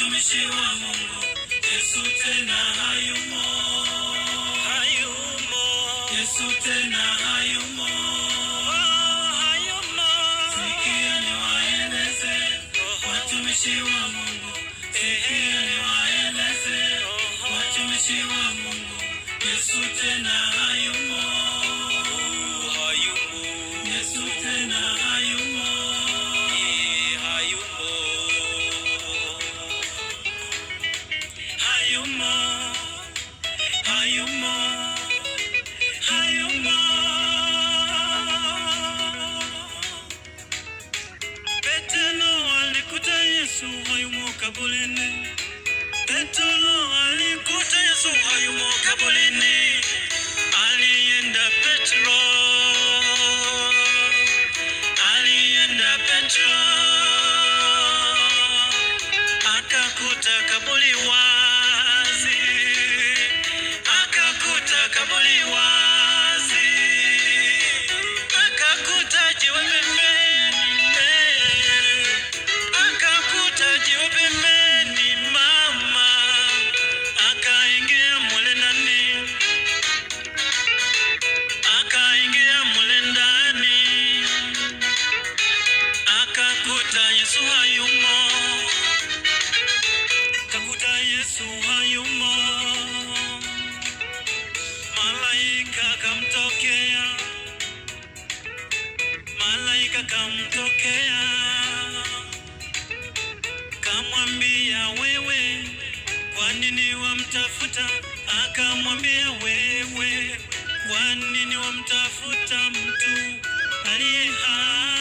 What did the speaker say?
Watumishi wa Mungu, Yesu tena hayumo. Hayumo. Yesu tena hayumo. Hayumo. Sikia niwaeleze, watumishi wa Mungu. Sikia niwaeleze, watumishi wa Mungu. Yesu tena hayumo. Hayumo. Yesu tena hayumo. Hayumo. Hayumo. Hayumo. Hayumo. Petro alikuta Yesu hayumo kaburini. Petro alikuta Yesu hayumo kaburini. Alienda Petro. Alienda Petro. Akakuta kaburi wazi. Akakuta kaburi wazi. Akakuta jiwe pembeni. Akakuta jiwe pembeni mama. Akaingia mule ndani. Akaingia mule ndani. Akakuta Yesu hayumo. Akakuta Yesu hayumo. Malaika kamtokea. Malaika kamtokea. Kamwambia wewe, kwa nini wamtafuta? Akamwambia wewe, kwa nini wamtafuta mtu aliye hai?